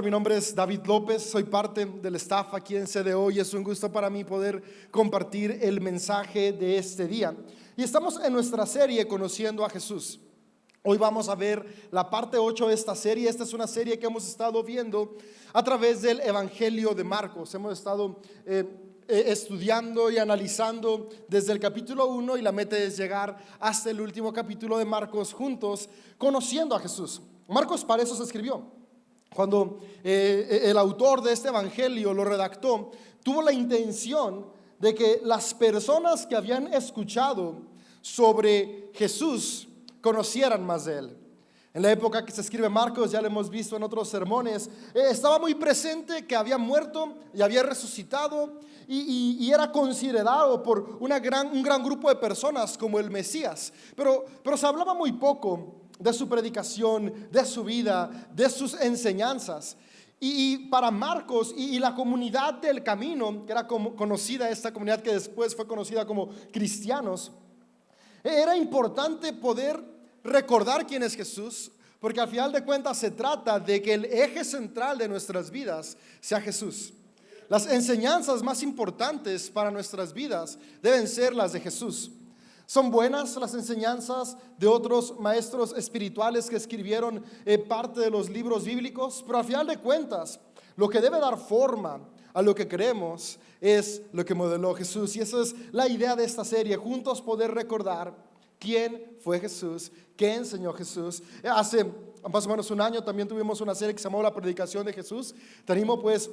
Mi nombre es David López, soy parte del staff aquí en CDO y es un gusto para mí poder compartir el mensaje de este día. Y estamos en nuestra serie Conociendo a Jesús. Hoy vamos a ver la parte 8 de esta serie. Esta es una serie que hemos estado viendo a través del Evangelio de Marcos. Hemos estado estudiando y analizando desde el capítulo 1 y la meta es llegar hasta el último capítulo de Marcos juntos, conociendo a Jesús. Marcos para eso se escribió. Cuando el autor de este evangelio lo redactó, tuvo la intención de que las personas que habían escuchado sobre Jesús conocieran más de él. En la época que se escribe Marcos, ya lo hemos visto en otros sermones, estaba muy presente que había muerto y había resucitado y era considerado por un gran grupo de personas como el Mesías, pero se hablaba muy poco de su predicación, de su vida, de sus enseñanzas. Y para Marcos y la comunidad del camino, que era conocida, esta comunidad que después fue conocida como cristianos, era importante poder recordar quién es Jesús, porque al final de cuentas se trata de que el eje central de nuestras vidas sea Jesús. Las enseñanzas más importantes para nuestras vidas deben ser las de Jesús. Son buenas las enseñanzas de otros maestros espirituales que escribieron parte de los libros bíblicos, pero al final de cuentas, lo que debe dar forma a lo que creemos es lo que modeló Jesús. Y esa es la idea de esta serie, juntos poder recordar quién fue Jesús, qué enseñó Jesús. Hace más o menos un año también tuvimos una serie que se llamó La Predicación de Jesús. Te animo pues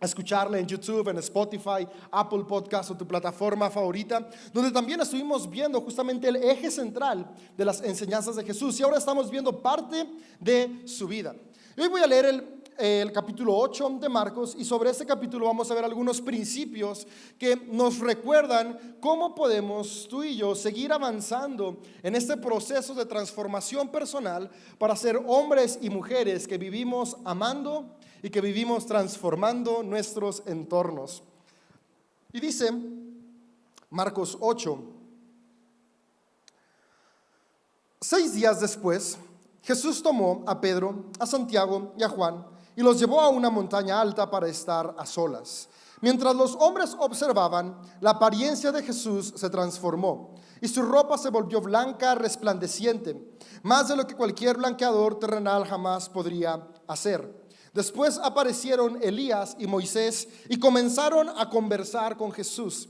a escucharla en YouTube, en Spotify, Apple Podcast o tu plataforma favorita, donde también estuvimos viendo justamente el eje central de las enseñanzas de Jesús y ahora estamos viendo parte de su vida. Hoy voy a leer el capítulo 8 de Marcos y sobre este capítulo vamos a ver algunos principios que nos recuerdan cómo podemos tú y yo seguir avanzando en este proceso de transformación personal para ser hombres y mujeres que vivimos amando y que vivimos transformando nuestros entornos. Y dice Marcos 8: 6 días después, Jesús tomó a Pedro, a Santiago y a Juan y los llevó a una montaña alta para estar a solas. Mientras los hombres observaban, la apariencia de Jesús se transformó y su ropa se volvió blanca, resplandeciente, más de lo que cualquier blanqueador terrenal jamás podría hacer. Después aparecieron Elías y Moisés y comenzaron a conversar con Jesús.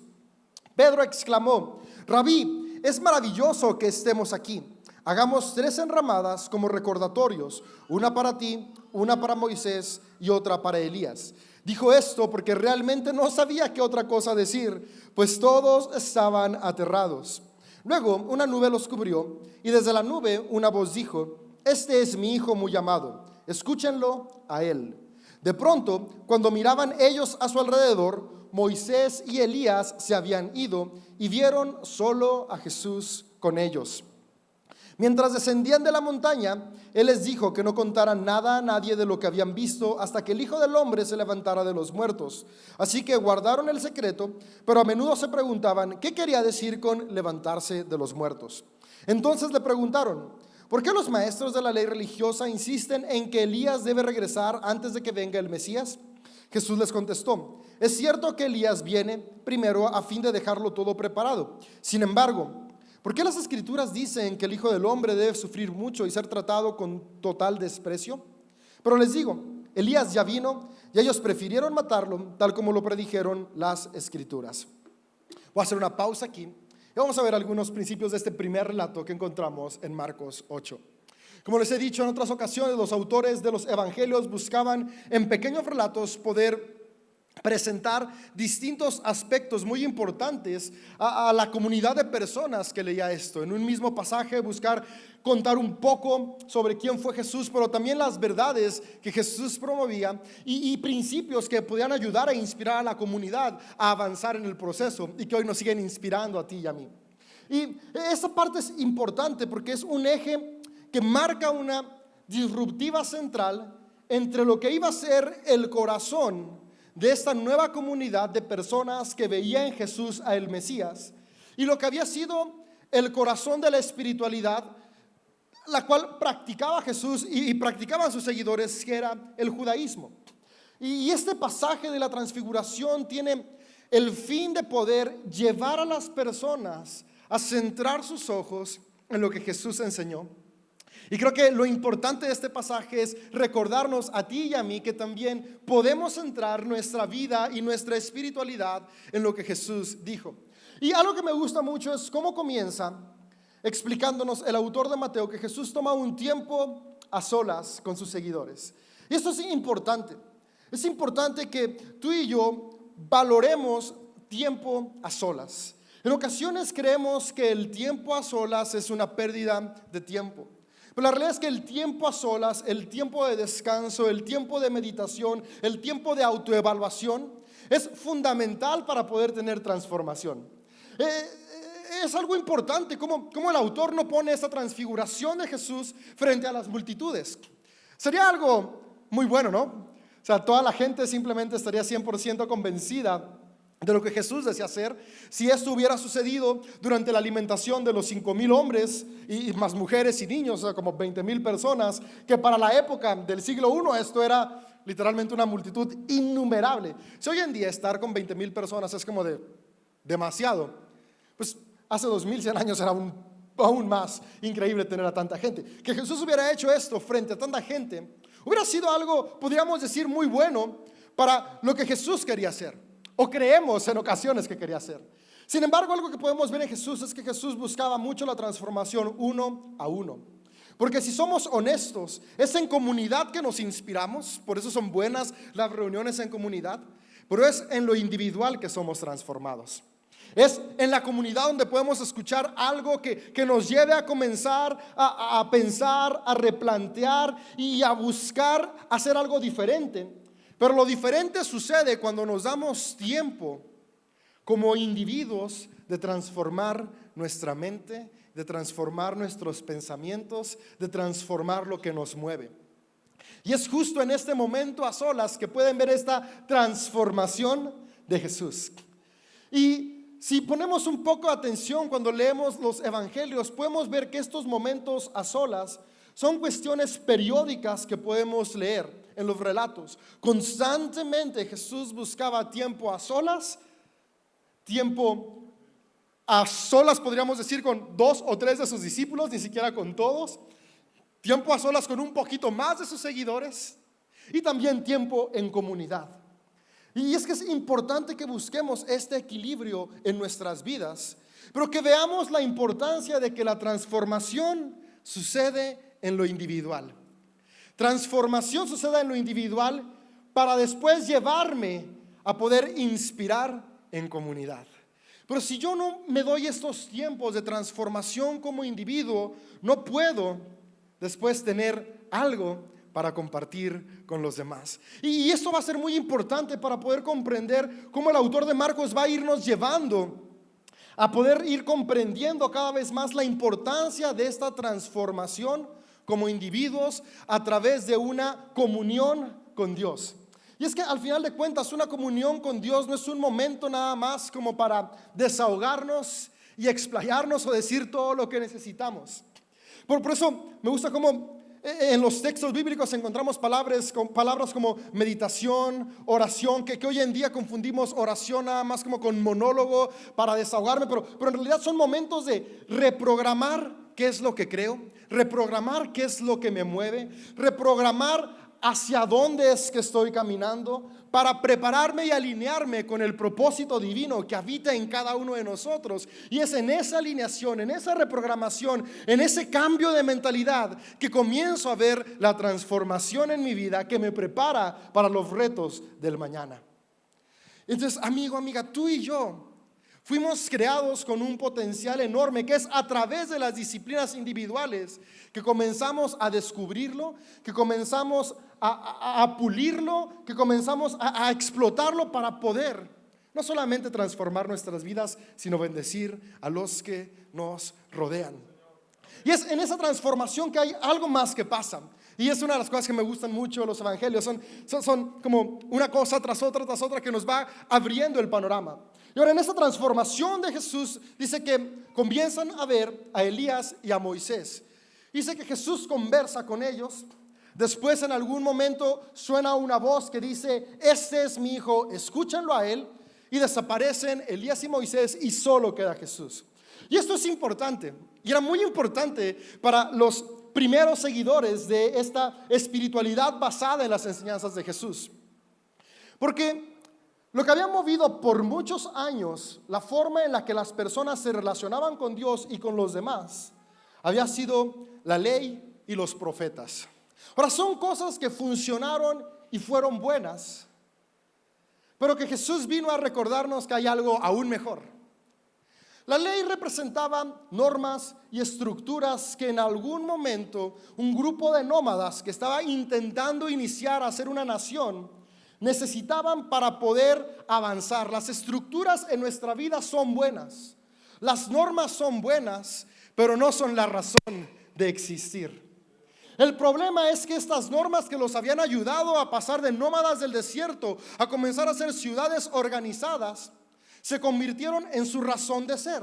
Pedro exclamó: Rabí, es maravilloso que estemos aquí. Hagamos 3 enramadas como recordatorios, una para ti, una para Moisés y otra para Elías. Dijo esto porque realmente no sabía qué otra cosa decir, pues todos estaban aterrados. Luego una nube los cubrió y desde la nube una voz dijo: Este es mi hijo muy amado, escúchenlo a él. De pronto, cuando miraban ellos a su alrededor, Moisés y Elías se habían ido y vieron solo a Jesús con ellos. Mientras descendían de la montaña, él les dijo que no contaran nada a nadie de lo que habían visto hasta que el Hijo del Hombre se levantara de los muertos. Así que guardaron el secreto, pero a menudo se preguntaban qué quería decir con levantarse de los muertos. Entonces le preguntaron: ¿por qué los maestros de la ley religiosa insisten en que Elías debe regresar antes de que venga el Mesías? Jesús les contestó: es cierto que Elías viene primero a fin de dejarlo todo preparado. Sin embargo, ¿por qué las Escrituras dicen que el Hijo del Hombre debe sufrir mucho y ser tratado con total desprecio? Pero les digo, Elías ya vino y ellos prefirieron matarlo, tal como lo predijeron las Escrituras. Voy a hacer una pausa aquí y vamos a ver algunos principios de este primer relato que encontramos en Marcos 8. Como les he dicho en otras ocasiones, los autores de los evangelios buscaban en pequeños relatos poder presentar distintos aspectos muy importantes a la comunidad de personas que leía esto. En un mismo pasaje buscar contar un poco sobre quién fue Jesús, pero también las verdades que Jesús promovía y principios que podían ayudar a inspirar a la comunidad a avanzar en el proceso y que hoy nos siguen inspirando a ti y a mí. Y esta parte es importante porque es un eje que marca una disruptiva central entre lo que iba a ser el corazón de esta nueva comunidad de personas que veía en Jesús a el Mesías y lo que había sido el corazón de la espiritualidad, la cual practicaba Jesús y practicaban sus seguidores, que era el judaísmo. Y este pasaje de la transfiguración tiene el fin de poder llevar a las personas a centrar sus ojos en lo que Jesús enseñó. Y creo que lo importante de este pasaje es recordarnos a ti y a mí que también podemos centrar nuestra vida y nuestra espiritualidad en lo que Jesús dijo. Y algo que me gusta mucho es cómo comienza explicándonos el autor de Mateo que Jesús toma un tiempo a solas con sus seguidores. Y esto es importante. Es importante que tú y yo valoremos tiempo a solas. En ocasiones creemos que el tiempo a solas es una pérdida de tiempo. Pero la realidad es que el tiempo a solas, el tiempo de descanso, el tiempo de meditación, el tiempo de autoevaluación es fundamental para poder tener transformación. Es algo importante como el autor no pone esa transfiguración de Jesús frente a las multitudes. Sería algo muy bueno, ¿no? O sea, toda la gente simplemente estaría 100% convencida de lo que Jesús decía hacer si esto hubiera sucedido durante la alimentación de los 5,000 hombres y más mujeres y niños, o sea, como 20,000 personas, que para la época del siglo I esto era literalmente una multitud innumerable. Si hoy en día estar con 20,000 personas es como de demasiado, pues hace 2100 años era aún más increíble tener a tanta gente. Que Jesús hubiera hecho esto frente a tanta gente hubiera sido algo, podríamos decir, muy bueno para lo que Jesús quería hacer, o creemos en ocasiones que quería hacer. Sin embargo, algo que podemos ver en Jesús es que Jesús buscaba mucho la transformación uno a uno. Porque si somos honestos, es en comunidad que nos inspiramos. Por eso son buenas las reuniones en comunidad. Pero es en lo individual que somos transformados. Es en la comunidad donde podemos escuchar algo que nos lleve a comenzar a pensar, a replantear y a buscar hacer algo diferente. Pero lo diferente sucede cuando nos damos tiempo como individuos de transformar nuestra mente, de transformar nuestros pensamientos, de transformar lo que nos mueve. Y es justo en este momento a solas que pueden ver esta transformación de Jesús. Y si ponemos un poco de atención cuando leemos los evangelios, podemos ver que estos momentos a solas son cuestiones periódicas que podemos leer en los relatos. Constantemente Jesús buscaba tiempo a solas podríamos decir con 2 o 3 de sus discípulos, ni siquiera con todos. Tiempo a solas con un poquito más de sus seguidores y también tiempo en comunidad. Y es que es importante que busquemos este equilibrio en nuestras vidas, pero que veamos la importancia de que la transformación sucede en lo individual. Transformación sucede en lo individual para después llevarme a poder inspirar en comunidad. Pero si yo no me doy estos tiempos de transformación como individuo, no puedo después tener algo para compartir con los demás. Y esto va a ser muy importante para poder comprender cómo el autor de Marcos va a irnos llevando a poder ir comprendiendo cada vez más la importancia de esta transformación como individuos a través de una comunión con Dios. Y es que al final de cuentas una comunión con Dios no es un momento nada más como para desahogarnos y explayarnos o decir todo lo que necesitamos. Por eso me gusta cómo en los textos bíblicos encontramos palabras como meditación, oración, que hoy en día confundimos oración nada más como con monólogo para desahogarme, pero en realidad son momentos de reprogramar qué es lo que creo, reprogramar qué es lo que me mueve, reprogramar hacia dónde es que estoy caminando para prepararme y alinearme con el propósito divino que habita en cada uno de nosotros. Y es en esa alineación, en esa reprogramación, en ese cambio de mentalidad que comienzo a ver la transformación en mi vida que me prepara para los retos del mañana. Entonces, amigo, amiga, tú y yo fuimos creados con un potencial enorme que es a través de las disciplinas individuales que comenzamos a descubrirlo, que comenzamos a pulirlo, que comenzamos a explotarlo para poder no solamente transformar nuestras vidas, sino bendecir a los que nos rodean. Y es en esa transformación que hay algo más que pasa. Y es una de las cosas que me gustan mucho de los evangelios. Son como una cosa tras otra que nos va abriendo el panorama. Y ahora en esta transformación de Jesús dice que comienzan a ver a Elías y a Moisés. Dice que Jesús conversa con ellos. Después en algún momento suena una voz que dice: este es mi hijo, escúchenlo a él. Y desaparecen Elías y Moisés y solo queda Jesús. Y esto es importante, y era muy importante para los primeros seguidores de esta espiritualidad basada en las enseñanzas de Jesús. Porque lo que había movido por muchos años la forma en la que las personas se relacionaban con Dios y con los demás había sido la ley y los profetas. Ahora, son cosas que funcionaron y fueron buenas, pero que Jesús vino a recordarnos que hay algo aún mejor. La ley representaba normas y estructuras que en algún momento un grupo de nómadas que estaba intentando iniciar a ser una nación necesitaban para poder avanzar. Las estructuras en nuestra vida son buenas, las normas son buenas, pero no son la razón de existir. El problema es que estas normas que los habían ayudado a pasar de nómadas del desierto a comenzar a ser ciudades organizadas, se convirtieron en su razón de ser.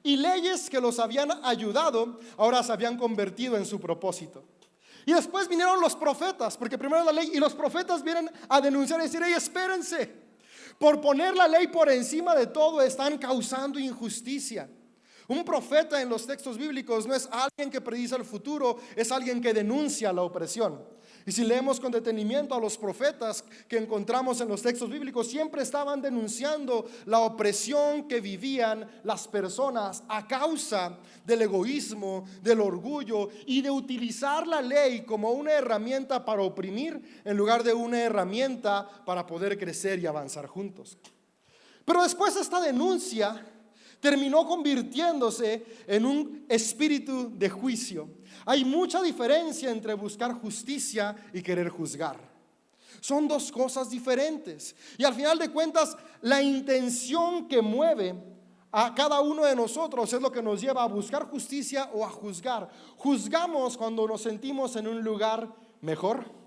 Y leyes que los habían ayudado ahora se habían convertido en su propósito. Y después vinieron los profetas, porque primero la ley y los profetas vienen a denunciar y decir: hey, espérense, por poner la ley por encima de todo están causando injusticia. Un profeta en los textos bíblicos no es alguien que predice el futuro, es alguien que denuncia la opresión. Y si leemos con detenimiento a los profetas que encontramos en los textos bíblicos, siempre estaban denunciando la opresión que vivían las personas a causa del egoísmo, del orgullo y de utilizar la ley como una herramienta para oprimir en lugar de una herramienta para poder crecer y avanzar juntos. Pero después esta denuncia terminó convirtiéndose en un espíritu de juicio. Hay mucha diferencia entre buscar justicia y querer juzgar. Son dos cosas diferentes. Y al final de cuentas, la intención que mueve a cada uno de nosotros es lo que nos lleva a buscar justicia o a juzgar. Juzgamos cuando nos sentimos en un lugar mejor.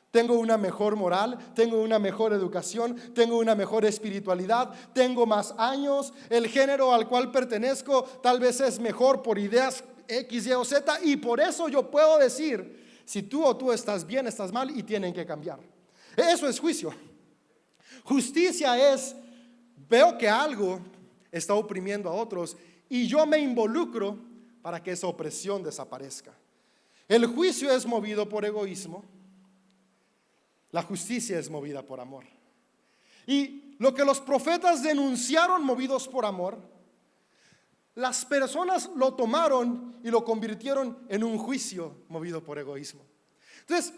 Tengo una mejor moral, tengo una mejor educación, tengo una mejor espiritualidad, tengo más años, el género al cual pertenezco tal vez es mejor por ideas X, Y o Z, y por eso yo puedo decir si tú o tú estás bien, estás mal y tienen que cambiar. Eso es juicio. Justicia es: veo que algo está oprimiendo a otros y yo me involucro para que esa opresión desaparezca. El juicio es movido por egoísmo. La justicia es movida por amor. Y lo que los profetas denunciaron movidos por amor, las personas lo tomaron y lo convirtieron en un juicio movido por egoísmo. Entonces,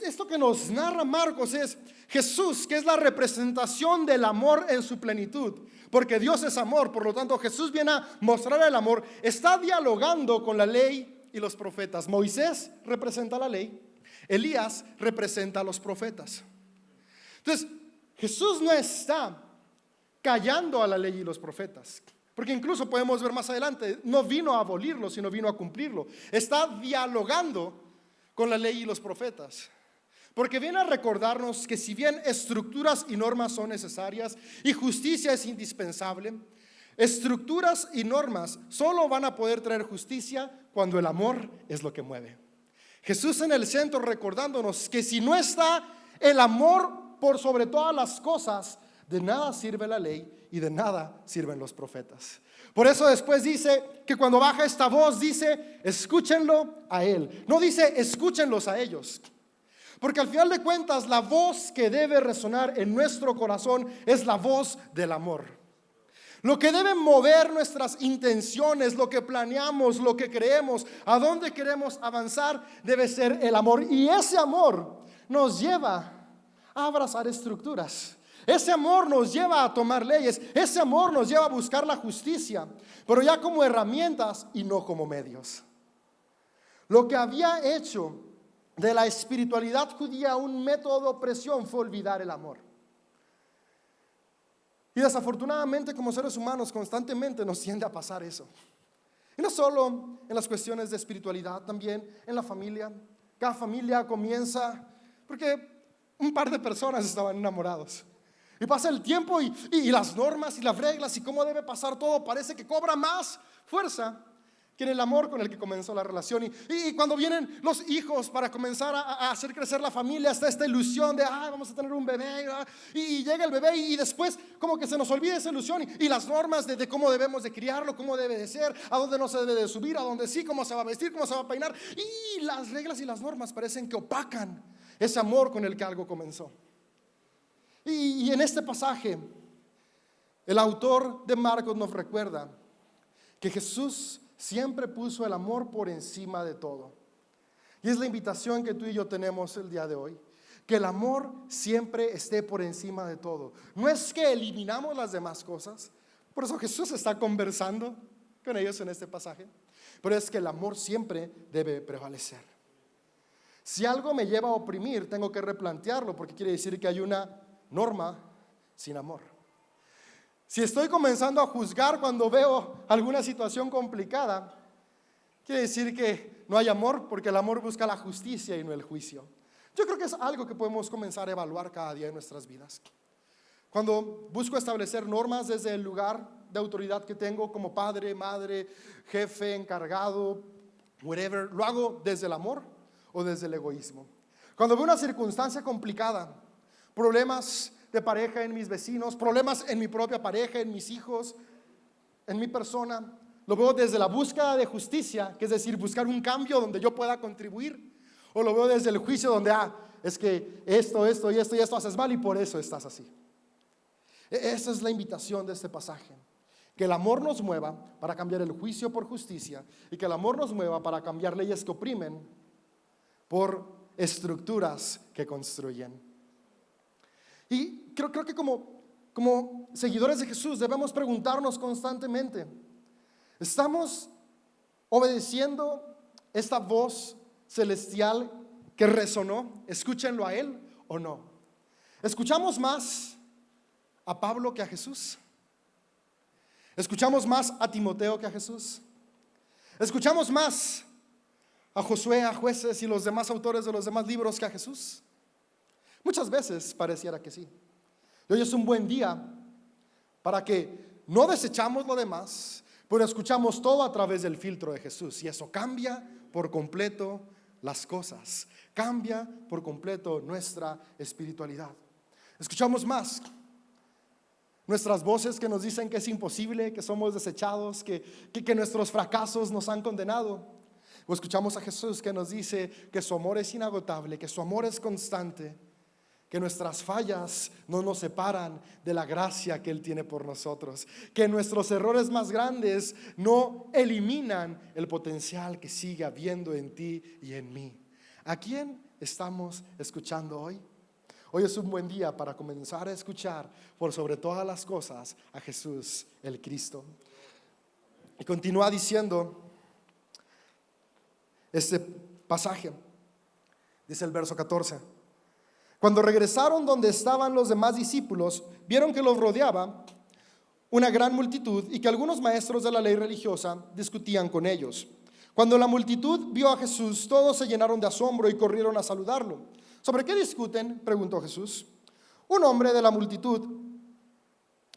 esto que nos narra Marcos es Jesús, que es la representación del amor en su plenitud, porque Dios es amor, por lo tanto Jesús viene a mostrar el amor. Está dialogando con la ley y los profetas. Moisés representa la ley, Elías representa a los profetas. Entonces, Jesús no está callando a la ley y los profetas, porque incluso podemos ver más adelante, no vino a abolirlo, sino vino a cumplirlo. Está dialogando con la ley y los profetas, porque viene a recordarnos que si bien estructuras y normas son necesarias y justicia es indispensable, estructuras y normas solo van a poder traer justicia cuando el amor es lo que mueve. Jesús en el centro, recordándonos que si no está el amor por sobre todas las cosas, de nada sirve la ley y de nada sirven los profetas. Por eso después dice que cuando baja esta voz dice: escúchenlo a él. No dice escúchenlos a ellos, porque al final de cuentas la voz que debe resonar en nuestro corazón es la voz del amor. Lo que debe mover nuestras intenciones, lo que planeamos, lo que creemos, a dónde queremos avanzar, debe ser el amor. Y ese amor nos lleva a abrazar estructuras. Ese amor nos lleva a tomar leyes. Ese amor nos lleva a buscar la justicia, pero ya como herramientas y no como medios. Lo que había hecho de la espiritualidad judía un método de opresión fue olvidar el amor. Y desafortunadamente como seres humanos constantemente nos tiende a pasar eso. Y no solo en las cuestiones de espiritualidad, también en la familia. Cada familia comienza porque un par de personas estaban enamorados. Y pasa el tiempo y las normas y las reglas y cómo debe pasar todo parece que cobra más fuerza que en el amor con el que comenzó la relación. Y cuando vienen los hijos para comenzar a hacer crecer la familia, está esta ilusión de, vamos a tener un bebé, y llega el bebé y después como que se nos olvida esa ilusión y las normas de cómo debemos de criarlo, cómo debe de ser, a dónde no se debe de subir, a dónde sí, cómo se va a vestir, cómo se va a peinar. Y las reglas y las normas parecen que opacan ese amor con el que algo comenzó. Y en este pasaje, el autor de Marcos nos recuerda que Jesús siempre puso el amor por encima de todo. Y es la invitación que tú y yo tenemos el día de hoy, que el amor siempre esté por encima de todo. No es que eliminamos las demás cosas, por eso Jesús está conversando con ellos en este pasaje, pero es que el amor siempre debe prevalecer. Si algo me lleva a oprimir, tengo que replantearlo, porque quiere decir que hay una norma sin amor. Si estoy comenzando a juzgar cuando veo alguna situación complicada, quiere decir que no hay amor, porque el amor busca la justicia y no el juicio. Yo creo que es algo que podemos comenzar a evaluar cada día en nuestras vidas. Cuando busco establecer normas desde el lugar de autoridad que tengo como padre, madre, jefe, encargado, whatever, ¿lo hago desde el amor o desde el egoísmo? Cuando veo una circunstancia complicada, problemas de pareja en mis vecinos, problemas en mi propia pareja, en mis hijos, en mi persona, lo veo desde la búsqueda de justicia, que es decir, buscar un cambio donde yo pueda contribuir, o lo veo desde el juicio donde, es que esto haces mal y por eso estás así. Esa es la invitación de este pasaje, que el amor nos mueva para cambiar el juicio por justicia, y que el amor nos mueva para cambiar leyes que oprimen por estructuras que construyen. Y creo que como seguidores de Jesús debemos preguntarnos constantemente, ¿estamos obedeciendo esta voz celestial que resonó? Escúchenlo a Él o no. ¿Escuchamos más a Pablo que a Jesús? ¿Escuchamos más a Timoteo que a Jesús? ¿Escuchamos más a Josué, a Jueces y los demás autores de los demás libros que a Jesús? Muchas veces pareciera que sí. Y hoy es un buen día para que no desechamos lo demás, pero escuchamos todo a través del filtro de Jesús, y eso cambia por completo las cosas, cambia por completo nuestra espiritualidad. Escuchamos más nuestras voces que nos dicen que es imposible, que somos desechados, que nuestros fracasos nos han condenado, o escuchamos a Jesús que nos dice que su amor es inagotable, que su amor es constante, que nuestras fallas no nos separan de la gracia que Él tiene por nosotros, que nuestros errores más grandes no eliminan el potencial que sigue habiendo en ti y en mí. ¿A quién estamos escuchando hoy? Hoy es un buen día para comenzar a escuchar por sobre todas las cosas a Jesús el Cristo. Y continúa diciendo este pasaje, dice el verso 14: cuando regresaron donde estaban los demás discípulos, vieron que los rodeaba una gran multitud y que algunos maestros de la ley religiosa discutían con ellos. Cuando la multitud vio a Jesús, todos se llenaron de asombro y corrieron a saludarlo. ¿Sobre qué discuten?, preguntó Jesús. Un hombre de la multitud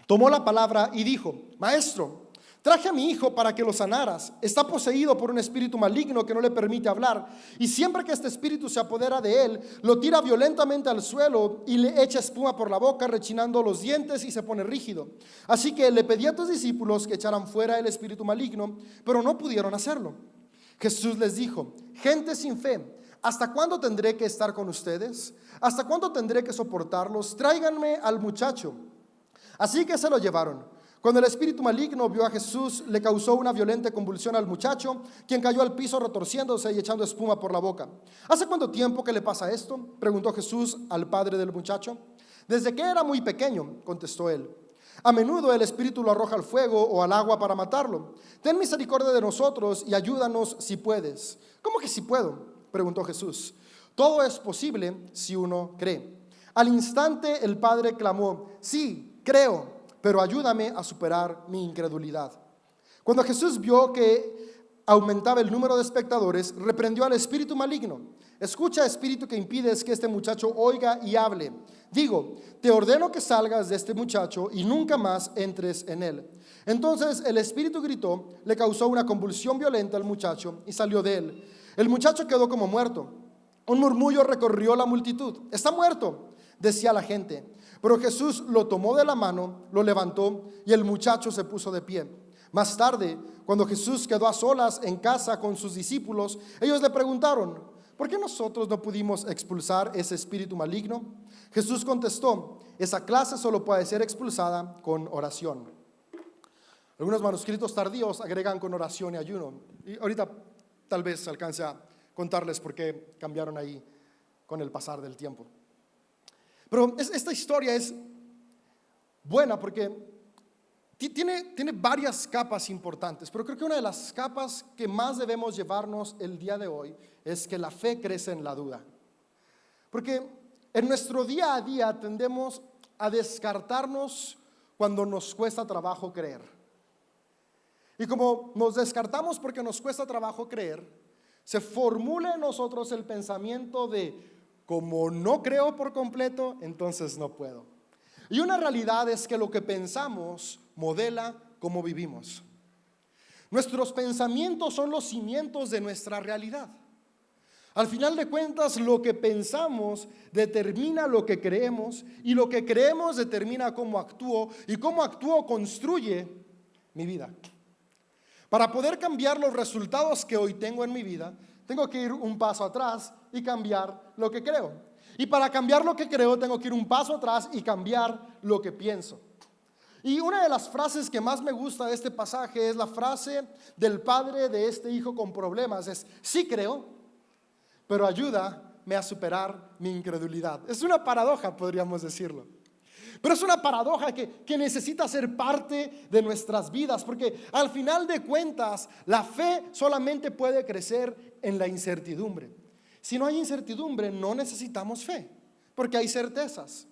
tomó la palabra y dijo: Maestro, traje a mi hijo para que lo sanaras. Está poseído por un espíritu maligno que no le permite hablar, y siempre que este espíritu se apodera de él, lo tira violentamente al suelo y le echa espuma por la boca, rechinando los dientes, y se pone rígido. Así que le pedí a tus discípulos que echaran fuera el espíritu maligno, pero no pudieron hacerlo. Jesús les dijo: gente sin fe, ¿hasta cuándo tendré que estar con ustedes? ¿Hasta cuándo tendré que soportarlos? Tráiganme al muchacho. Así que se lo llevaron. Cuando el espíritu maligno vio a Jesús, le causó una violenta convulsión al muchacho, quien cayó al piso retorciéndose y echando espuma por la boca. ¿Hace cuánto tiempo que le pasa esto?, preguntó Jesús al padre del muchacho. Desde que era muy pequeño, contestó él. A menudo el espíritu lo arroja al fuego o al agua para matarlo. Ten misericordia de nosotros y ayúdanos si puedes. ¿Cómo que si puedo?, preguntó Jesús. Todo es posible si uno cree. Al instante el padre clamó: sí, creo, pero ayúdame a superar mi incredulidad. Cuando Jesús vio que aumentaba el número de espectadores, reprendió al espíritu maligno. Escucha, espíritu que impides que este muchacho oiga y hable. Digo, te ordeno que salgas de este muchacho y nunca más entres en él. Entonces el espíritu gritó, le causó una convulsión violenta al muchacho y salió de él. El muchacho quedó como muerto. Un murmullo recorrió la multitud. Está muerto, decía la gente. Pero Jesús lo tomó de la mano, lo levantó y el muchacho se puso de pie. Más tarde, cuando Jesús quedó a solas en casa con sus discípulos, ellos le preguntaron, ¿por qué nosotros no pudimos expulsar ese espíritu maligno? Jesús contestó, esa clase solo puede ser expulsada con oración. Algunos manuscritos tardíos agregan con oración y ayuno. Y ahorita tal vez alcance a contarles por qué cambiaron ahí con el pasar del tiempo. Pero esta historia es buena porque tiene varias capas importantes, pero creo que una de las capas que más debemos llevarnos el día de hoy es que la fe crece en la duda. Porque en nuestro día a día tendemos a descartarnos cuando nos cuesta trabajo creer. Y como nos descartamos porque nos cuesta trabajo creer, se formula en nosotros el pensamiento de, como no creo por completo, entonces no puedo. Y una realidad es que lo que pensamos modela cómo vivimos. Nuestros pensamientos son los cimientos de nuestra realidad. Al final de cuentas, lo que pensamos determina lo que creemos y lo que creemos determina cómo actúo y cómo actúo construye mi vida. Para poder cambiar los resultados que hoy tengo en mi vida, tengo que ir un paso atrás y cambiar lo que creo. Y para cambiar lo que creo, tengo que ir un paso atrás y cambiar lo que pienso. Y una de las frases que más me gusta de este pasaje es la frase del padre de este hijo con problemas. Es, sí creo, pero ayúdame a superar mi incredulidad. Es una paradoja, podríamos decirlo. Pero es una paradoja que necesita ser parte de nuestras vidas, porque al final de cuentas, la fe solamente puede crecer en la incertidumbre. Si no hay incertidumbre, no necesitamos fe, porque hay certezas.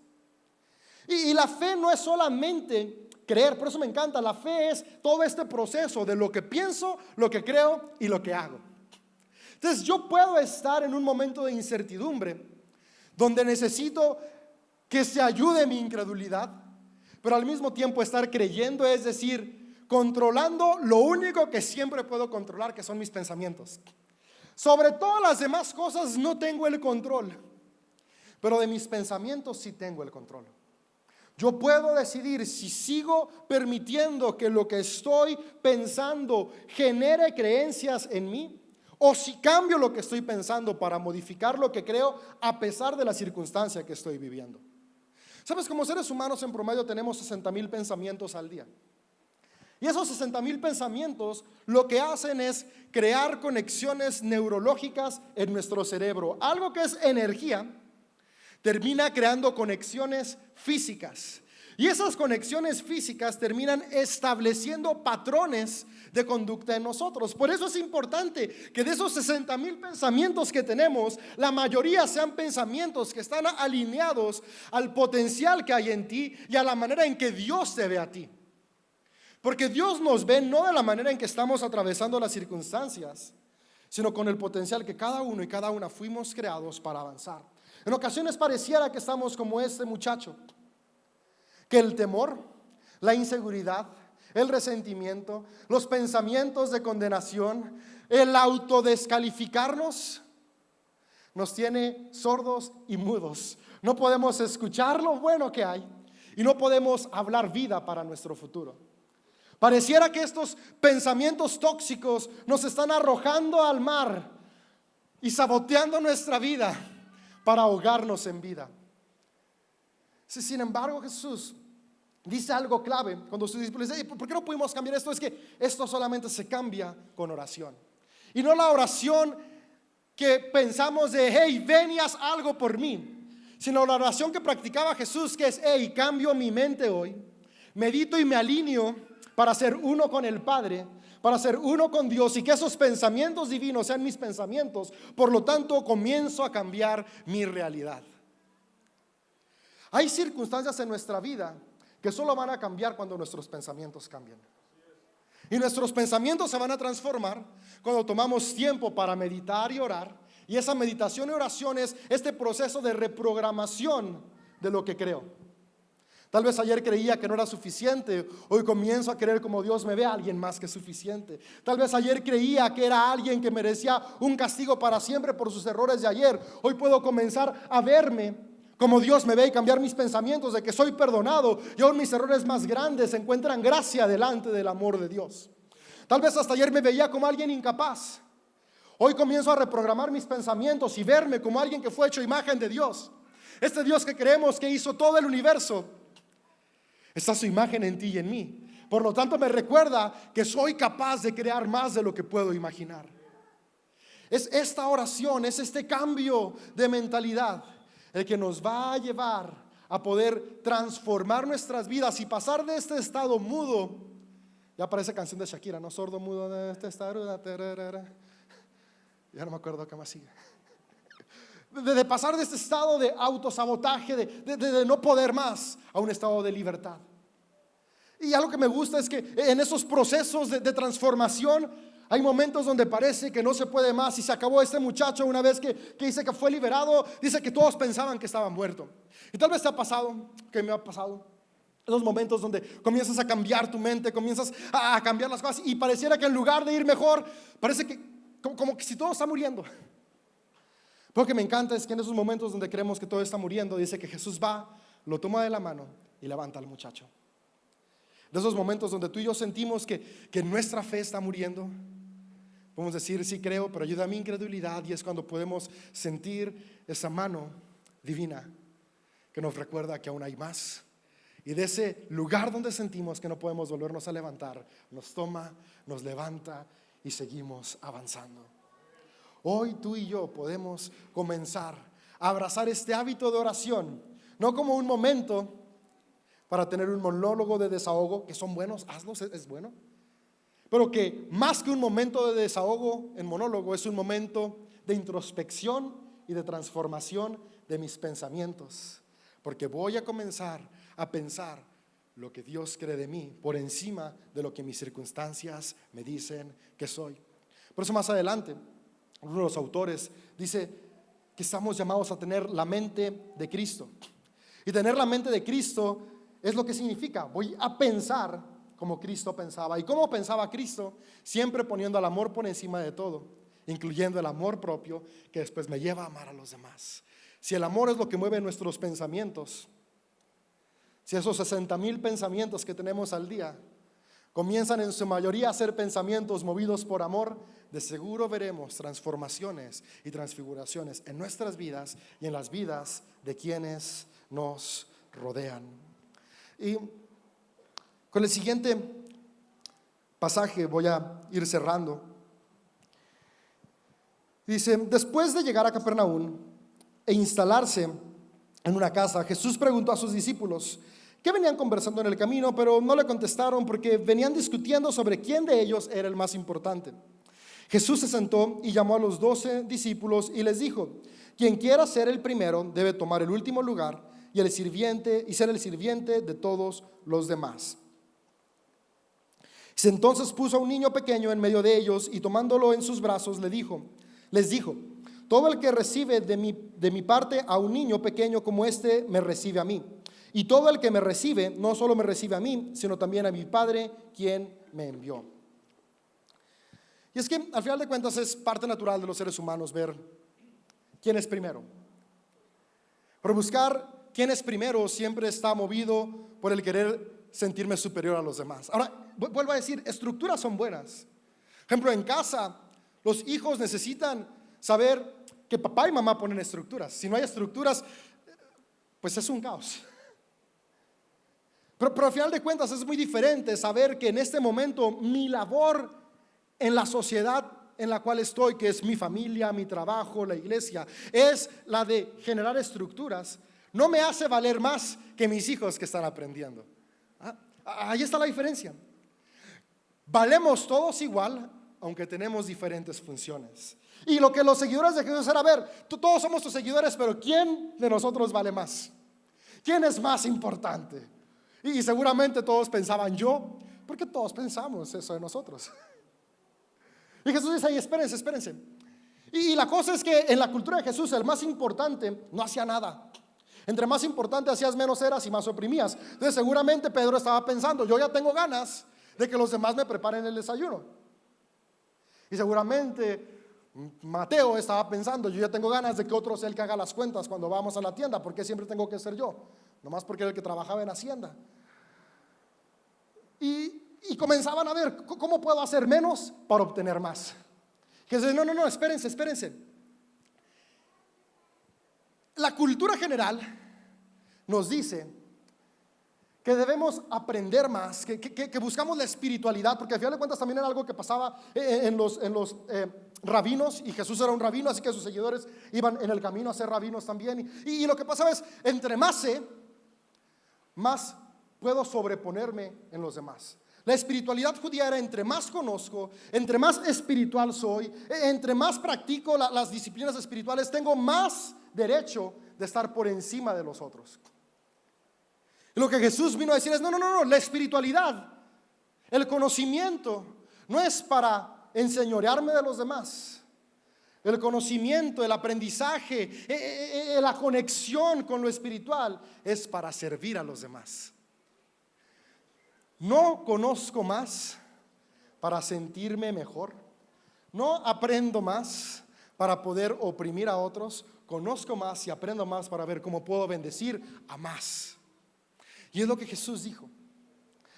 Y la fe no es solamente creer, por eso me encanta, la fe es todo este proceso de lo que pienso, lo que creo y lo que hago. Entonces yo puedo estar en un momento de incertidumbre, donde necesito que se ayude mi incredulidad, pero al mismo tiempo estar creyendo, es decir, controlando lo único que siempre puedo controlar, que son mis pensamientos. Sobre todas las demás cosas no tengo el control, pero de mis pensamientos sí tengo el control. Yo puedo decidir si sigo permitiendo que lo que estoy pensando genere creencias en mí, o si cambio lo que estoy pensando para modificar lo que creo a pesar de la circunstancia que estoy viviendo. Sabes, como seres humanos en promedio tenemos 60,000 pensamientos al día. Y esos 60,000 pensamientos lo que hacen es crear conexiones neurológicas en nuestro cerebro. Algo que es energía termina creando conexiones físicas. Y esas conexiones físicas terminan estableciendo patrones de conducta en nosotros. Por eso es importante que de esos 60,000 pensamientos que tenemos, la mayoría sean pensamientos que están alineados al potencial que hay en ti y a la manera en que Dios te ve a ti. Porque Dios nos ve no de la manera en que estamos atravesando las circunstancias, sino con el potencial que cada uno y cada una fuimos creados para avanzar. En ocasiones pareciera que estamos como este muchacho, que el temor, la inseguridad, el resentimiento, los pensamientos de condenación, el autodescalificarnos, nos tiene sordos y mudos. No podemos escuchar lo bueno que hay y no podemos hablar vida para nuestro futuro. Pareciera que estos pensamientos tóxicos nos están arrojando al mar y saboteando nuestra vida para ahogarnos en vida. Sin embargo, Jesús dice algo clave cuando sus discípulos dicen, ¿por qué no pudimos cambiar esto? Es que esto solamente se cambia con oración. Y no la oración que pensamos de, hey, ven y haz algo por mí, sino la oración que practicaba Jesús, que es, hey, cambio mi mente hoy, medito y me alineo para ser uno con el Padre, para ser uno con Dios, y que esos pensamientos divinos sean mis pensamientos. Por lo tanto, comienzo a cambiar mi realidad. Hay circunstancias en nuestra vida que solo van a cambiar cuando nuestros pensamientos cambien. Y nuestros pensamientos se van a transformar cuando tomamos tiempo para meditar y orar. Y esa meditación y oración es este proceso de reprogramación de lo que creo. Tal vez ayer creía que no era suficiente, hoy comienzo a creer como Dios me ve, a alguien más que suficiente. Tal vez ayer creía que era alguien que merecía un castigo para siempre por sus errores de ayer. Hoy puedo comenzar a verme como Dios me ve y cambiar mis pensamientos de que soy perdonado y aún mis errores más grandes encuentran gracia delante del amor de Dios. Tal vez hasta ayer me veía como alguien incapaz. Hoy comienzo a reprogramar mis pensamientos y verme como alguien que fue hecho imagen de Dios. Este Dios que creemos que hizo todo el universo, está su imagen en ti y en mí. Por lo tanto me recuerda que soy capaz de crear más de lo que puedo imaginar. Es esta oración, es este cambio de mentalidad el que nos va a llevar a poder transformar nuestras vidas y pasar de este estado mudo. Ya parece canción de Shakira, ¿no? Sordo, mudo, de este estado. Ya no me acuerdo qué más sigue. De pasar de este estado de autosabotaje, de no poder más, a un estado de libertad. Y algo que me gusta es que en esos procesos de transformación hay momentos donde parece que no se puede más y se acabó. Este muchacho, una vez que dice que fue liberado, dice que todos pensaban que estaba muerto. Y tal vez te ha pasado, que me ha pasado, esos momentos donde comienzas a cambiar tu mente, comienzas a cambiar las cosas y pareciera que en lugar de ir mejor, parece que como que si todo está muriendo. Lo que me encanta es que en esos momentos donde creemos que todo está muriendo, dice que Jesús va, lo toma de la mano y levanta al muchacho. De esos momentos donde tú y yo sentimos que nuestra fe está muriendo, podemos decir, sí creo, pero ayuda a mi incredulidad. Y es cuando podemos sentir esa mano divina que nos recuerda que aún hay más. Y de ese lugar donde sentimos que no podemos volvernos a levantar, nos toma, nos levanta y seguimos avanzando. Hoy tú y yo podemos comenzar a abrazar este hábito de oración, no como un momento para tener un monólogo de desahogo, que son buenos, hazlos, es bueno, pero que más que un momento de desahogo en monólogo, es un momento de introspección y de transformación de mis pensamientos, porque voy a comenzar a pensar lo que Dios cree de mí por encima de lo que mis circunstancias me dicen que soy. Por eso más adelante uno de los autores dice que estamos llamados a tener la mente de Cristo. Y tener la mente de Cristo es lo que significa, voy a pensar como Cristo pensaba. ¿Y cómo pensaba Cristo? Siempre poniendo el amor por encima de todo, incluyendo el amor propio, que después me lleva a amar a los demás. Si el amor es lo que mueve nuestros pensamientos, si esos 60,000 pensamientos que tenemos al día comienzan en su mayoría a ser pensamientos movidos por amor, de seguro veremos transformaciones y transfiguraciones en nuestras vidas y en las vidas de quienes nos rodean. Y con el siguiente pasaje voy a ir cerrando. Dice, después de llegar a Capernaum e instalarse en una casa, Jesús preguntó a sus discípulos que venían conversando en el camino, pero no le contestaron porque venían discutiendo sobre quién de ellos era el más importante. Jesús se sentó y llamó a los 12 discípulos y les dijo, quien quiera ser el primero debe tomar el último lugar y ser el sirviente de todos los demás. Entonces puso a un niño pequeño en medio de ellos y tomándolo en sus brazos les dijo, todo el que recibe de mi parte a un niño pequeño como este me recibe a mí. Y todo el que me recibe, no solo me recibe a mí, sino también a mi Padre, quien me envió. Y es que al final de cuentas es parte natural de los seres humanos ver quién es primero. Pero buscar quién es primero siempre está movido por el querer sentirme superior a los demás. Ahora, vuelvo a decir, estructuras son buenas. Por ejemplo, en casa, los hijos necesitan saber que papá y mamá ponen estructuras. Si no hay estructuras, pues es un caos. Pero al final de cuentas es muy diferente saber que en este momento mi labor en la sociedad en la cual estoy, que es mi familia, mi trabajo, la iglesia, es la de generar estructuras. No me hace valer más que mis hijos que están aprendiendo. Ahí está la diferencia. Valemos todos igual, aunque tenemos diferentes funciones. Y lo que los seguidores de Jesús era, a ver, todos somos tus seguidores, pero ¿quién de nosotros vale más? ¿Quién es más importante? Y seguramente todos pensaban yo, Porque todos pensamos eso de nosotros. Y Jesús dice ahí, espérense, espérense. Y la cosa es que en la cultura de Jesús el más importante no hacía nada. Entre más importante hacías, menos eras y más oprimías. Entonces seguramente Pedro estaba pensando, yo ya tengo ganas de que los demás me preparen el desayuno. Y seguramente Mateo estaba pensando, yo ya tengo ganas de que otro sea el que haga las cuentas cuando vamos a la tienda. ¿Por qué siempre tengo que ser yo? Nomás porque era el que trabajaba en Hacienda. Y comenzaban a ver, ¿cómo puedo hacer menos para obtener más? Que dice, no, espérense. La cultura general nos dice que debemos aprender más, que buscamos la espiritualidad, porque al final de cuentas también era algo que pasaba en los rabinos, y Jesús era un rabino, así que sus seguidores iban en el camino a ser rabinos también. Y lo que pasaba es, entre más sé, más puedo sobreponerme en los demás. La espiritualidad judía era entre más conozco, entre más espiritual soy, entre más practico las disciplinas espirituales, tengo más derecho de estar por encima de los otros. Y lo que Jesús vino a decir es, no, la espiritualidad, el conocimiento, no es para enseñorearme de los demás. El conocimiento, el aprendizaje, la conexión con lo espiritual es para servir a los demás. No conozco más para sentirme mejor. No aprendo más para poder oprimir a otros. Conozco más y aprendo más para ver cómo puedo bendecir a más. Y es lo que Jesús dijo.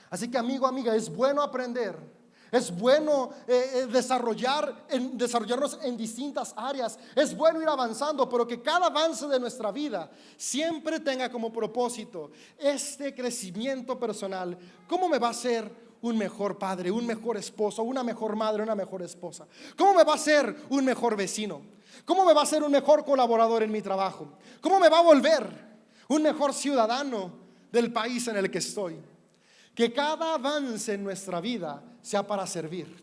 Así que amigo, amiga, es bueno aprender. Es bueno desarrollarnos en distintas áreas. Es bueno ir avanzando, pero que cada avance de nuestra vida siempre tenga como propósito este crecimiento personal. ¿Cómo me va a hacer un mejor padre, un mejor esposo, una mejor madre, una mejor esposa? ¿Cómo me va a hacer un mejor vecino? ¿Cómo me va a hacer un mejor colaborador en mi trabajo? ¿Cómo me va a volver un mejor ciudadano del país en el que estoy? Que cada avance en nuestra vida sea para servir,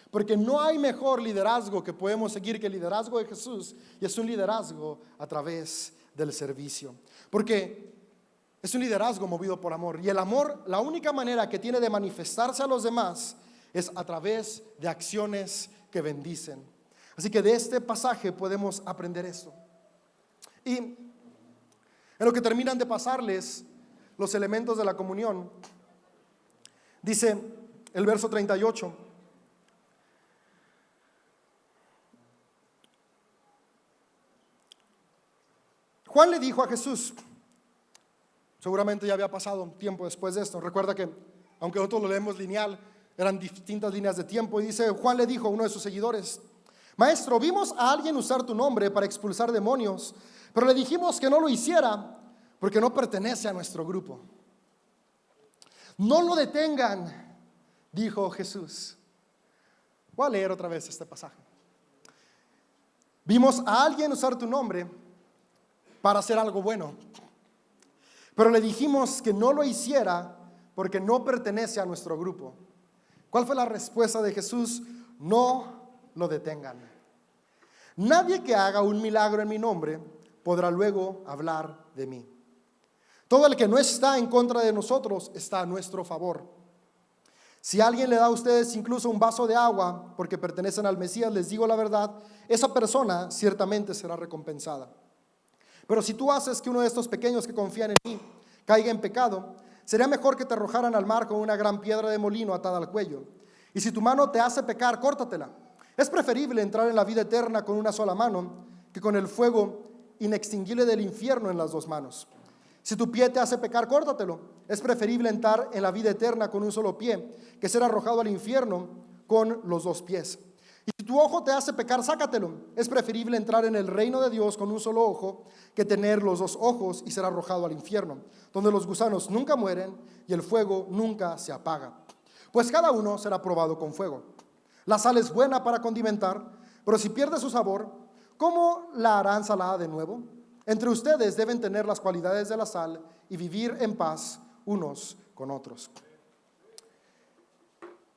porque no hay mejor liderazgo que podemos seguir que el liderazgo de Jesús, y es un liderazgo a través del servicio, porque es un liderazgo movido por amor, y el amor, la única manera que tiene de manifestarse a los demás es a través de acciones que bendicen. Así que de este pasaje podemos aprender esto. Y en lo que terminan de pasarles los elementos de la comunión, dice el verso 38: Juan le dijo a Jesús, seguramente ya había pasado tiempo después de esto, recuerda que aunque nosotros lo leemos lineal, eran distintas líneas de tiempo, y dice, Juan le dijo a uno de sus seguidores, maestro, vimos a alguien usar tu nombre para expulsar demonios, pero le dijimos que no lo hiciera porque no pertenece a nuestro grupo. No lo detengan, dijo Jesús. Voy a leer otra vez este pasaje. Vimos a alguien usar tu nombre para hacer algo bueno, pero le dijimos que no lo hiciera porque no pertenece a nuestro grupo. ¿Cuál fue la respuesta de Jesús? No lo detengan. Nadie que haga un milagro en mi nombre podrá luego hablar de mí. Todo el que no está en contra de nosotros está a nuestro favor. Si alguien le da a ustedes incluso un vaso de agua porque pertenecen al Mesías, les digo la verdad, esa persona ciertamente será recompensada. Pero si tú haces que uno de estos pequeños que confían en mí caiga en pecado, sería mejor que te arrojaran al mar con una gran piedra de molino atada al cuello. Y si tu mano te hace pecar, córtatela. Es preferible entrar en la vida eterna con una sola mano que con el fuego inextinguible del infierno en las dos manos. Si tu pie te hace pecar, córtatelo. Es preferible entrar en la vida eterna con un solo pie que ser arrojado al infierno con los dos pies. Y si tu ojo te hace pecar, sácatelo. Es preferible entrar en el reino de Dios con un solo ojo que tener los dos ojos y ser arrojado al infierno, donde los gusanos nunca mueren y el fuego nunca se apaga. Pues cada uno será probado con fuego. La sal es buena para condimentar, pero si pierde su sabor, ¿cómo la harán salada de nuevo? Entre ustedes deben tener las cualidades de la sal y vivir en paz unos con otros.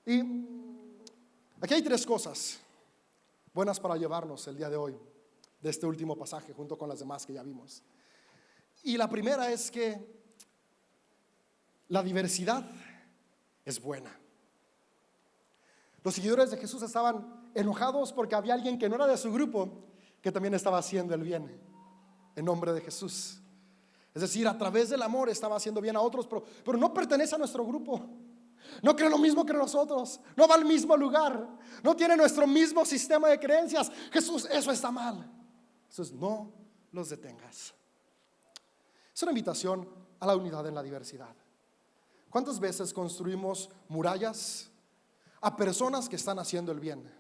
Y aquí hay tres cosas buenas para llevarnos el día de hoy de este último pasaje junto con las demás que ya vimos. Y la primera es que la diversidad es buena. Los seguidores de Jesús estaban enojados porque había alguien que no era de su grupo que también estaba haciendo el bien en nombre de Jesús. Es decir, a través del amor estaba haciendo bien a otros, pero no pertenece a nuestro grupo. No cree lo mismo que nosotros, no va al mismo lugar, no tiene nuestro mismo sistema de creencias. Jesús, eso está mal. Jesús, no los detengas. Es una invitación a la unidad en la diversidad. ¿Cuántas veces construimos murallas a personas que están haciendo el bien,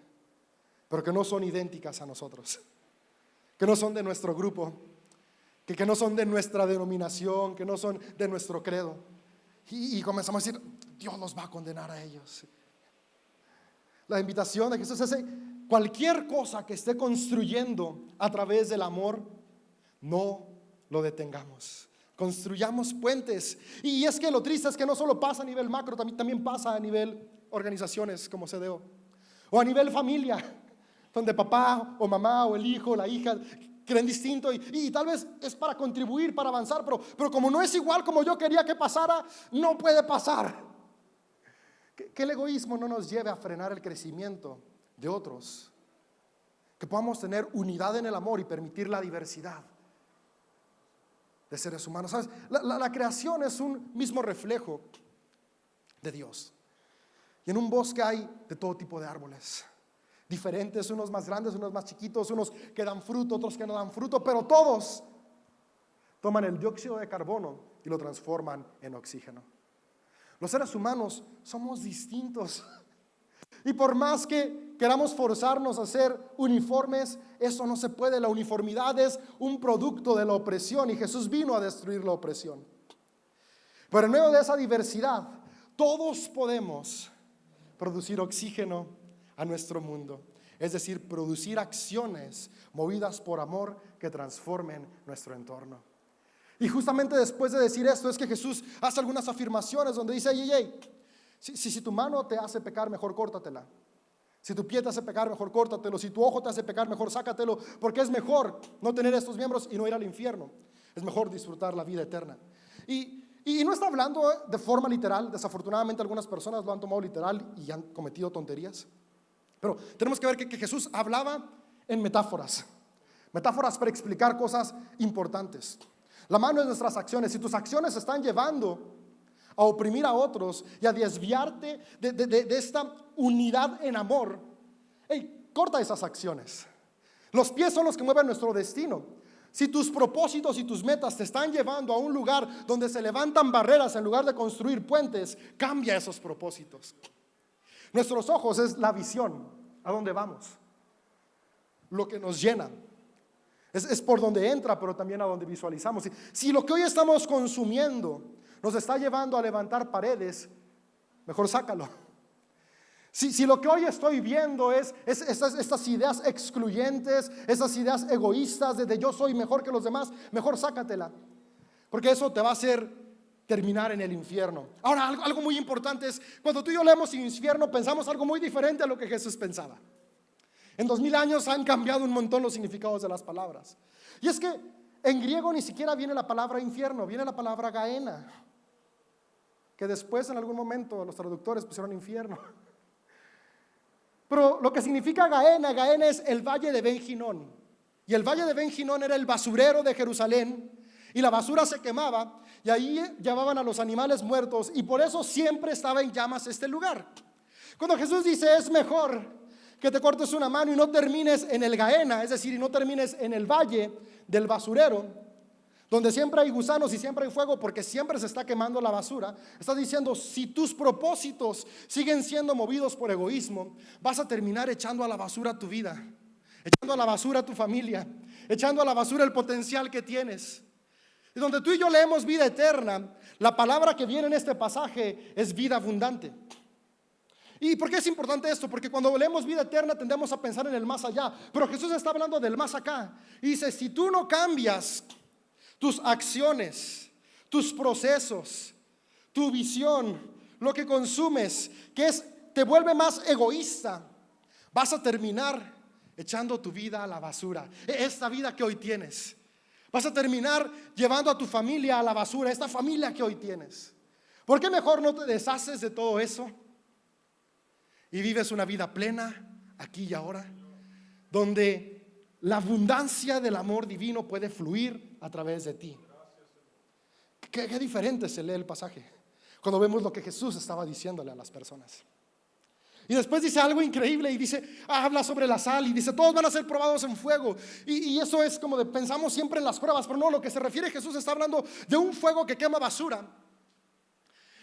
pero que no son idénticas a nosotros, que no son de nuestro grupo, que no son de nuestra denominación, que no son de nuestro credo? Y comenzamos a decir, Dios los va a condenar a ellos. La invitación de Jesús es: cualquier cosa que esté construyendo a través del amor, no lo detengamos. Construyamos puentes. Y es que lo triste es que no solo pasa a nivel macro, también pasa a nivel organizaciones como CDO, o a nivel familia, donde papá o mamá o el hijo o la hija creen distinto y tal vez es para contribuir, para avanzar, pero como no es igual como yo quería que pasara, no puede pasar. Que el egoísmo no nos lleve a frenar el crecimiento de otros, que podamos tener unidad en el amor y permitir la diversidad de seres humanos. ¿Sabes? La creación es un mismo reflejo de Dios, y en un bosque hay de todo tipo de árboles diferentes, unos más grandes, unos más chiquitos, unos que dan fruto, otros que no dan fruto, pero todos toman el dióxido de carbono y lo transforman en oxígeno. Los seres humanos somos distintos, y por más que queramos forzarnos a ser uniformes, eso no se puede. La uniformidad es un producto de la opresión, y Jesús vino a destruir la opresión. Pero en medio de esa diversidad, todos podemos producir oxígeno a nuestro mundo, es decir, producir acciones movidas por amor que transformen nuestro entorno. Y justamente después de decir esto es que Jesús hace algunas afirmaciones donde dice: si tu mano te hace pecar, mejor córtatela. Si tu pie te hace pecar, mejor córtatelo. Si tu ojo te hace pecar, mejor sácatelo, porque es mejor no tener estos miembros y no ir al infierno. Es mejor disfrutar la vida eterna. Y no está hablando de forma literal. Desafortunadamente algunas personas lo han tomado literal y han cometido tonterías. Pero tenemos que ver que Jesús hablaba en metáforas para explicar cosas importantes. La mano es nuestras acciones. Si tus acciones están llevando a oprimir a otros y a desviarte de esta unidad en amor, corta esas acciones. Los pies son los que mueven nuestro destino. Si tus propósitos y tus metas te están llevando a un lugar donde se levantan barreras en lugar de construir puentes, cambia esos propósitos. Nuestros ojos es la visión, a dónde vamos, lo que nos llena. Es por donde entra, pero también a donde visualizamos. Si lo que hoy estamos consumiendo nos está llevando a levantar paredes, mejor sácalo. Si lo que hoy estoy viendo es estas ideas excluyentes, esas ideas egoístas de yo soy mejor que los demás, mejor sácatela, porque eso te va a hacer terminar en el infierno. Ahora, algo muy importante es, cuando tú y yo leemos infierno, pensamos algo muy diferente a lo que Jesús pensaba. En 2000 años han cambiado un montón los significados de las palabras. Y es que en griego ni siquiera viene la palabra infierno, viene la palabra Gaena, que después en algún momento los traductores pusieron infierno. Pero lo que significa Gaena es el valle de Ben Hinnom. Y el valle de Ben Hinnom era el basurero de Jerusalén. Y la basura se quemaba y ahí llevaban a los animales muertos, y por eso siempre estaba en llamas este lugar. Cuando Jesús dice: es mejor que te cortes una mano y no termines en el Gaena, es decir, y no termines en el valle del basurero, donde siempre hay gusanos y siempre hay fuego porque siempre se está quemando la basura, está diciendo: si tus propósitos siguen siendo movidos por egoísmo, vas a terminar echando a la basura tu vida, echando a la basura tu familia, echando a la basura el potencial que tienes. Y donde tú y yo leemos vida eterna, la palabra que viene en este pasaje es vida abundante. ¿Y por qué es importante esto? Porque cuando leemos vida eterna tendemos a pensar en el más allá, pero Jesús está hablando del más acá. Y dice: si tú no cambias tus acciones, tus procesos, tu visión, lo que consumes, te vuelve más egoísta, vas a terminar echando tu vida a la basura. Esta vida que hoy tienes, vas a terminar llevando a tu familia a la basura, esta familia que hoy tienes. ¿Por qué mejor no te deshaces de todo eso y vives una vida plena aquí y ahora, donde la abundancia del amor divino puede fluir a través de ti. Qué diferente se lee el pasaje cuando vemos lo que Jesús estaba diciéndole a las personas. Y después dice algo increíble y dice, habla sobre la sal y dice, todos van a ser probados en fuego. Y eso es como de, pensamos siempre en las pruebas, pero no, lo que se refiere Jesús está hablando de un fuego que quema basura.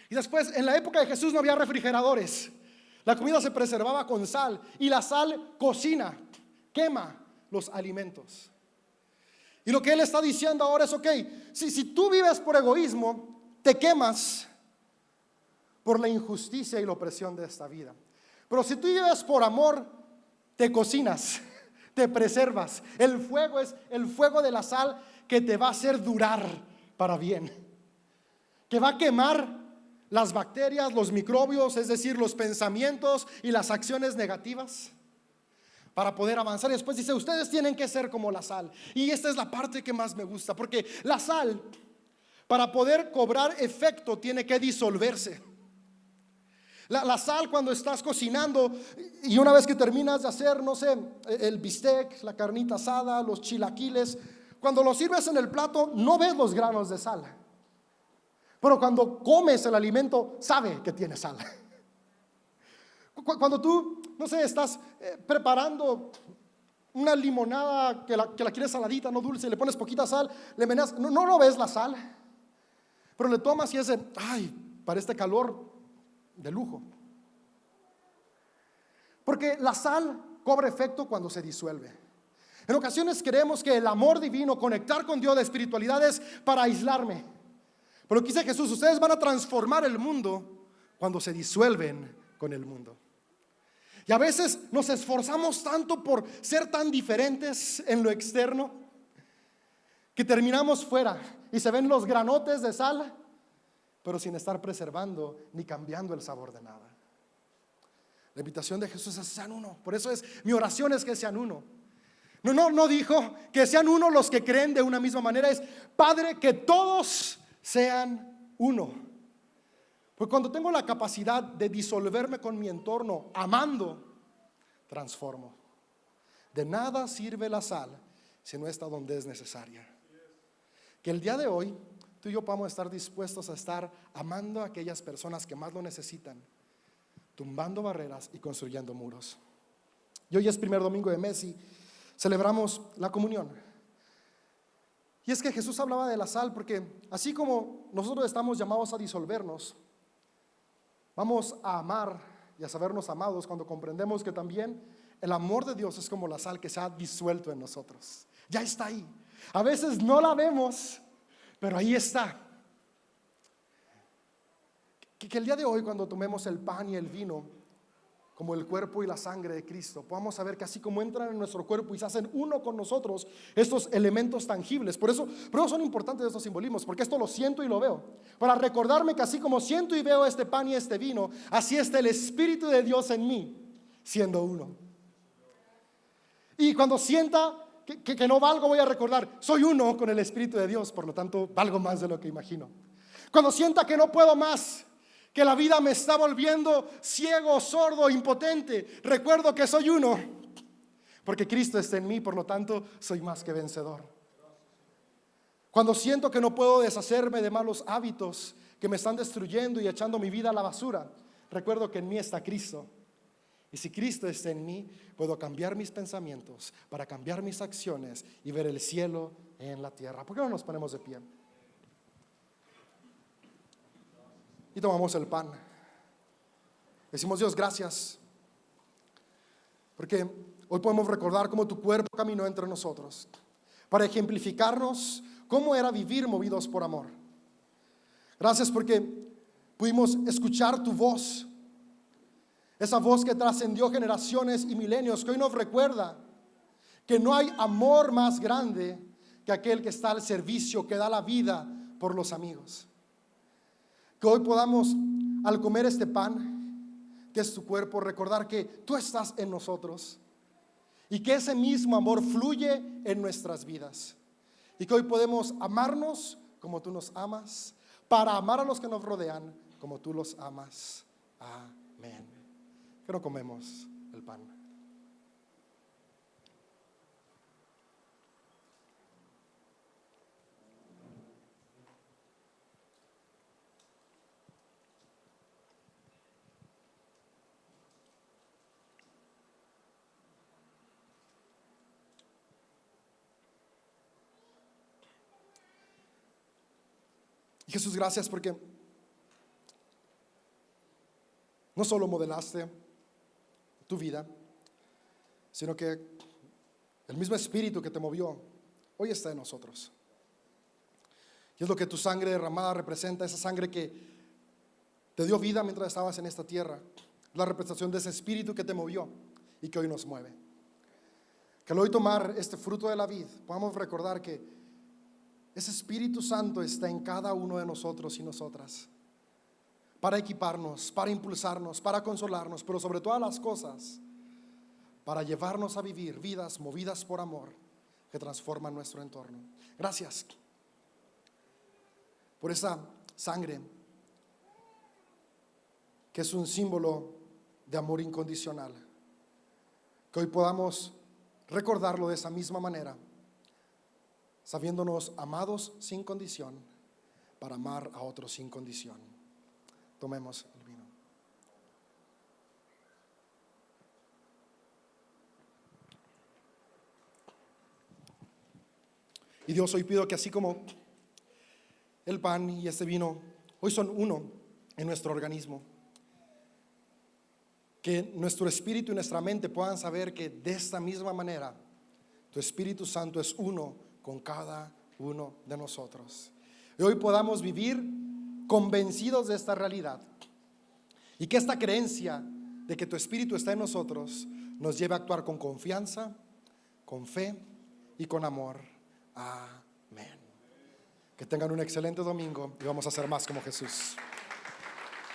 Y después, en la época de Jesús no había refrigeradores. La comida se preservaba con sal y la sal cocina, quema los alimentos. Y lo que él está diciendo ahora es, ok, si tú vives por egoísmo, te quemas por la injusticia y la opresión de esta vida. Pero si tú vives por amor, te cocinas, te preservas. El fuego es el fuego de la sal que te va a hacer durar para bien, que va a quemar las bacterias, los microbios, es decir, los pensamientos y las acciones negativas, para poder avanzar. Y después dice, ustedes tienen que ser como la sal. Y esta es la parte que más me gusta, porque la sal, para poder cobrar efecto, tiene que disolverse. La sal, cuando estás cocinando y una vez que terminas de hacer, no sé, el bistec, la carnita asada, los chilaquiles, cuando lo sirves en el plato no ves los granos de sal, pero cuando comes el alimento sabe que tiene sal. Cuando tú, no sé, estás preparando una limonada que la quieres saladita, no dulce, le pones poquita sal, le meneas, no lo ves la sal, pero le tomas y es de, ay, para este calor de lujo. Porque la sal cobra efecto cuando se disuelve. En ocasiones creemos que el amor divino, conectar con Dios, de espiritualidad, es para aislarme. Pero dice Jesús, ustedes van a transformar el mundo cuando se disuelven con el mundo. Y a veces nos esforzamos tanto por ser tan diferentes en lo externo que terminamos fuera y se ven los granotes de sal, pero sin estar preservando ni cambiando el sabor de nada. La invitación de Jesús es sean uno. Por eso es mi oración, es que sean uno. No dijo que sean uno los que creen de una misma manera. Es, Padre, que todos sean uno. Pues cuando tengo la capacidad de disolverme con mi entorno, amando, transformo. De nada sirve la sal si no está donde es necesaria. Que el día de hoy tú y yo podamos estar dispuestos a estar amando a aquellas personas que más lo necesitan, tumbando barreras y construyendo muros. Y hoy es primer domingo de mes y celebramos la comunión. Y es que Jesús hablaba de la sal porque así como nosotros estamos llamados a disolvernos, vamos a amar y a sabernos amados cuando comprendemos que también el amor de Dios es como la sal que se ha disuelto en nosotros. Ya está ahí. A veces no la vemos, pero ahí está. Que el día de hoy, cuando tomemos el pan y el vino como el cuerpo y la sangre de Cristo, podamos saber que así como entran en nuestro cuerpo y se hacen uno con nosotros estos elementos tangibles. Por eso son importantes estos simbolismos, porque esto lo siento y lo veo, para recordarme que así como siento y veo este pan y este vino, así está el Espíritu de Dios en mí, siendo uno. Y cuando sienta que no valgo, voy a recordar, soy uno con el Espíritu de Dios, por lo tanto valgo más de lo que imagino. Cuando sienta que no puedo más, que la vida me está volviendo ciego, sordo, impotente, recuerdo que soy uno, porque Cristo está en mí, por lo tanto soy más que vencedor. Cuando siento que no puedo deshacerme de malos hábitos que me están destruyendo y echando mi vida a la basura, recuerdo que en mí está Cristo. Y si Cristo está en mí, puedo cambiar mis pensamientos para cambiar mis acciones y ver el cielo en la tierra. ¿Por qué no nos ponemos de pie? Y tomamos el pan. Decimos, Dios, gracias, porque hoy podemos recordar cómo tu cuerpo caminó entre nosotros para ejemplificarnos cómo era vivir movidos por amor. Gracias porque pudimos escuchar tu voz, esa voz que trascendió generaciones y milenios, que hoy nos recuerda que no hay amor más grande que aquel que está al servicio, que da la vida por los amigos. Que hoy podamos, al comer este pan, que es tu cuerpo, recordar que tú estás en nosotros y que ese mismo amor fluye en nuestras vidas. Y que hoy podemos amarnos como tú nos amas, para amar a los que nos rodean como tú los amas. Amén. que no comemos el pan? Y Jesús, gracias porque no solo modelaste tu vida, sino que el mismo espíritu que te movió hoy está en nosotros. Y es lo que tu sangre derramada representa, esa sangre que te dio vida mientras estabas en esta tierra, la representación de ese espíritu que te movió y que hoy nos mueve. Que al hoy tomar este fruto de la vid podamos recordar que ese Espíritu Santo está en cada uno de nosotros y nosotras, para equiparnos, para impulsarnos, para consolarnos, pero sobre todas las cosas, para llevarnos a vivir vidas movidas por amor que transforman nuestro entorno. Gracias por esa sangre que es un símbolo de amor incondicional. Que hoy podamos recordarlo de esa misma manera, sabiéndonos amados sin condición, para amar a otros sin condición. Tomemos el vino. Y Dios, hoy pido que así como el pan y este vino hoy son uno en nuestro organismo, que nuestro espíritu y nuestra mente puedan saber que de esta misma manera tu Espíritu Santo es uno con cada uno de nosotros. Y hoy podamos vivir convencidos de esta realidad, y que esta creencia de que tu Espíritu está en nosotros nos lleve a actuar con confianza, con fe y con amor. Amén. Que tengan un excelente domingo y vamos a ser más como Jesús.